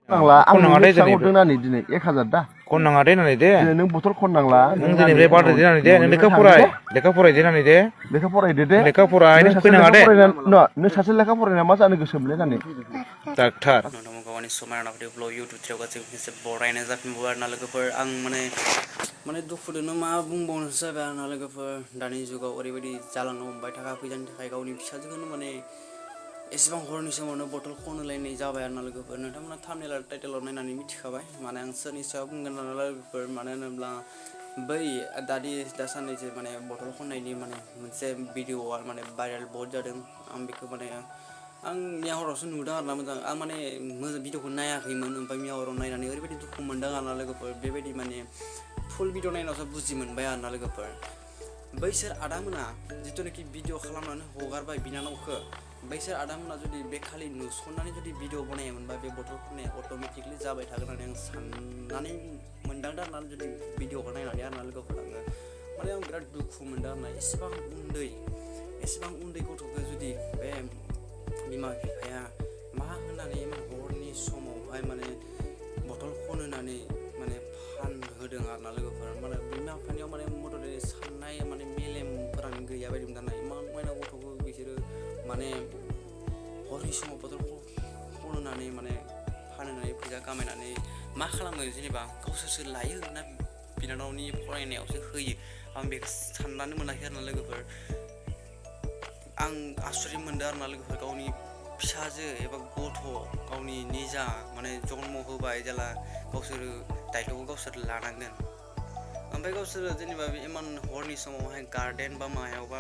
नांला आं बेसेबां हरदोंनानै दिनै 1000 दा खननाङा दे होननानै दे नों बथल खननांला नों दिनैनिफ्राय बारदो दे होननानै दे नों लेखा फरायदो होननानै दे लेखा फरायदो दे लेखा फराय नों फैनाङा दे नों सासे लेखा फरायना मा जानो गोसो मोनलाय जानो डाक्टार गावनि समायना भिडिअ इउटुबआव गासैबो खेबसे बरायनाय जाफिनबाय आरोना लोगोफोर आं माने दुखुदोंनो मा बुंबावनोसो जाबाय आरोना लोगोफोर दानि जुगाव ओरैबायदि जालांनो हमबाय थाखा फैसानि थाखाय गावनि फिसाजोखौनो माने एसेबां हरनि समावनो बथल खनलायनाय जाबाय आरोना लोगोफोर नोंथांमोना थाम्बनेल आरो टाइटेलाव नायनानै मिथिखाबाय माने आं सोरनि सायाव बुंगोन आरोना लोगोफोर मानो होनोब्ला बै दासाननैसो माने बथल खननायनि माने मोनसे भिडिअआ माने भाइरेल बहुत जादों आं बेखौ माने आं मियाहरावसो नुदों आरोना मोजां आं माने भिडिअखौ नायाखैमोन ओमफ्राय मियाहराव नायनानै ओरैबायदि दुखु मोनदों आरोना लोगोफोर बेबायदि माने फुल भिडिअ नायनावसो बुजि मोनबाय आरोना लोगोफोर बैसोर आदामोना जिथुनाखि भिडिअ खालामनानै हगारबाय बिनानावखौ बैसोर आदामोना जुदि बे खालि नुसननानै जुदि भिडिअ बनायोमोनबा बे बथल खननाया अट'मेटिकलि जाबाय थागोन होननानै आं साननानै मोनदांदों आरोना जुदि भिडिअखौ नायनानै आरोना लोगोफोर आङो माने आं बिराद दुखु मोनदों आरोना एसेबां उन्दै गथ'खौ जुदि बे बिमा बिफाया मा होननानै हरनि समावहाय माने बथल खनहोनानै माने फानहोदों आरोना लोगोफोर माने बिमा बिफानियाव माने मथ'थे साननाय माने मेलेमफोरानो गैया बायदि मोनदां इमान मायना गथ'खौ बिसोरो माने हरनि समाव बथल खनहोनानै माने फानहोनानै फैसा खामायनानै मा खालामो जेनेबा गावसोरसो लायो ना बिनानावनि फरायनायावसो होयो आं बेखौ साननानै मोनाखै आरोना लोगोफोर आं आसरित मोनदों आरोना लोगोफोर गावनि फिसाजो एबा गथ' गावनि निजा माने जन्म होबाय जेला गावसोरो दायथ'खौ गावसोर लानांगोन ओमफ्राय गावसोरो जेनेबा इमान हरनि समावहाय गार्डेन बा मायावबा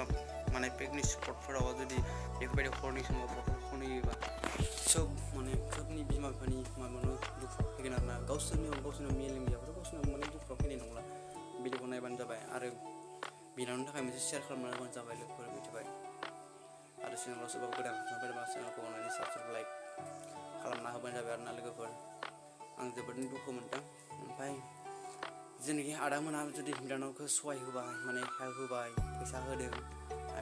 माने पिकनिक स्पटफोराव जुदि बेफोरबायदि हरनि समाव बथल खनहैयोबा खोबनि बिमा बिफानि माबायावनो दुखु फैगोन आरोना गावसोरनियाव मेलेम गैयाबाथ' गावसोरनियाव माने दुखुआ फैनाय नंला भिडिअखौ नायबानो जाबाय आरो बिनावनि थाखाय मोनसे शेयार खालामना होबानो जाबाय लोगोफोर मिथिबाय आरो चेनेलाव सोरबा गोदान फैदोंबा चेनेलखौ अननानै साबसक्राइब लाइक खालामना होबानो जाबाय आरोना लोगोफोर आं जोबोद दुखु मोनदों ओमफ्राय जेनाखि आदामोना जुदि बिनानावखौ सहाय होबाय माने हेल्प होबाय फैसा होदों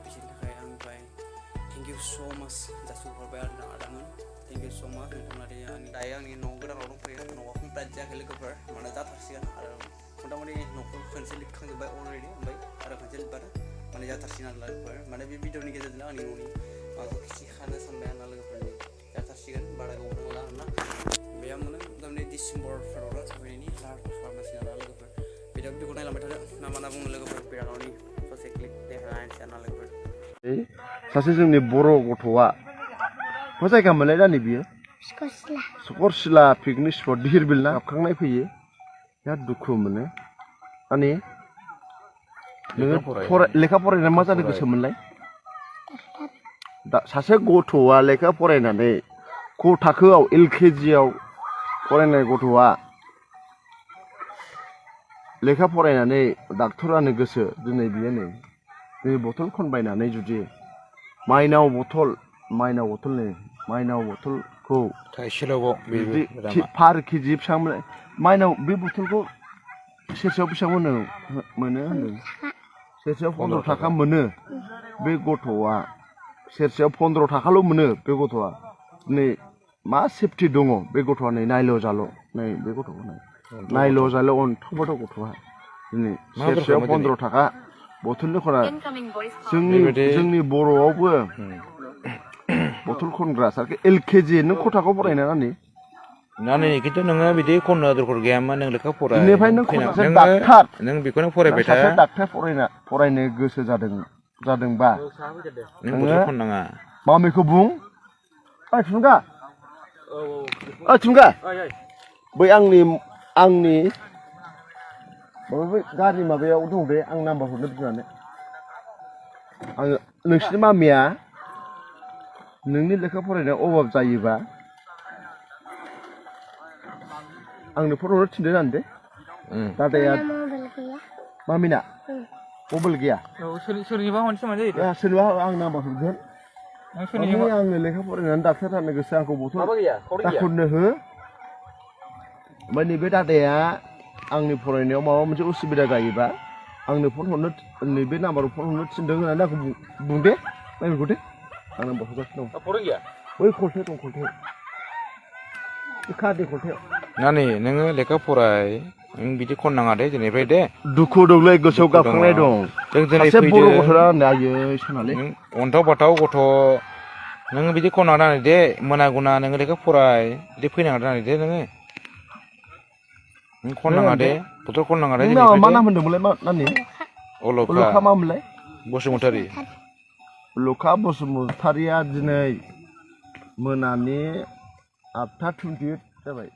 बिसोरनि थाखाय आंनिफ्राय थेंक इउ स' माच जासिहरबाय आरोना आदामोन थेंक इउ स' माच नोंथांना दायो आंनि न' गोदानाव दंफैयो न'आ कमप्लिट जायाखै लोगोफोर माने जाथारसिगोन आरो मथा-मथि न'खौ खनसे लिरखांजोब्बाय अलरेडि ओमफ्राय आरो खनसे लिरबानो माने जाथारसिगोन आरो लोगोफोर माने बे भिडिअनि गेजेरजों आंनि न'नि माबाखौ खिथिखानो सानबाय आरोना लोगोफोरनि जाथारसिगोन बारा गोबाव नंला आरोना बेयाव माने थारमाने डिसेम्बरफोरावनो सफैनायनि लाहार फाहार खालामगासिनो आरोना लोगोफोर भिडिअखौ नायलांबाय थादो ना मा बुङो लोगोफोर बिनानावनि ससे क्लिप देखायनायसै आरोना लोगोफोर सासे जोंनि बर' गथ'आ मा जायगा मोनलाय दानि बियो सकरसिला पिकनिक स्पट धिरबिल ना गाबखांनाय फैयो बिराद दुखु मोनो माने नोङो लेखा फरायनानै मा जानो गोसो मोनलाय सासे गथ'आ लेखा फरायनानै क थाखोआव LKGआव फरायनाय गथ'आ लेखा फरायनानै डाक्टर जानो गोसो दिनै बियो नै बथल खनबायनानै जुदि माइनाव बथलखौ पार केजि बेसेबां माइनाव बे बथलखौ सेरसेयाव बेसेबां मोनो होनदों सेरसेयाव 15 थाखा मोनो बे गथ'आ सेरसेयाव 15 थाखाल' मोनो बे गथ'आ दिनै मा सेफटि दङ बे गथ'आ नै नायल' जाल' नै बे गथ'खौ नायल' जाल' अन्थावबाथ' गथ'आ दिनै सेरसेयाव 15 थाखा बथलनि खना जोंनि बर'आवबो बथल खनग्रा सारखे LKG नों क थाखोआव फरायना नानि खिन्थु नोङो बिदि खननो दरखार गैयामोन नों लेखा फराय बेनिफ्राय नों सासे डाक्टार नों बेखौनो फरायबाय था सासे डाक्टार फरायनो गोसो जादोंबा नों बथल खननाङा मामिखौ बुं थुनगा थुनगा बै आंनि बै गारि माबायाव दं दे आं नाम्बार हरनो बिनानै आङो नोंसिनि मामिया नोंनि लेखा फरायनायाव अभाब जायोबा आंनो फन हरनो थिनदो जानो दे दादाया मामिना मबाइल गैया सोरनिबा सोरनिबा आं नाम्बार हरगोन आंनो लेखा फरायनानै डाक्टार जानो गोसो आंखौ बथल दाखुरनो हो ओमफ्राय नैबे दादाया आंनि फरायनायाव माबा मोनसे उसुबिदा जायोबा आंनो फन हरनो नैबे नाम्बाराव फन हरनो थिनदों होननानै आंखौ बुं दे नायखौ दे आं नाम्बार हरगासिनो दं बै कलथे दं कलथे खादे खलथायाव नानि नोङो लेखा फराय नों बिदि खननाङा दे जेनिफ्राय दे दुखु दंलै गोसोआव गाबखांनाय दं जों दिनै सासे बर' फैदो गथ'रा होननाय आयै सनालै नों अन्थाव बाथाव गथ' नोङो बिदि खननाङा दे मोना गुना नोङो लेखा फराय बिदि फैनाङा दे नोङो नों खननाङा दे बथल खननाङा दे नोंना मा जेनिफ्राय नाम होनदोंमोनलाय मा नानि अलखा अलखा मामोनलाय बसुमतारी अलखा बसुमतारीया दिनै मोनानि 8:28 जाबाय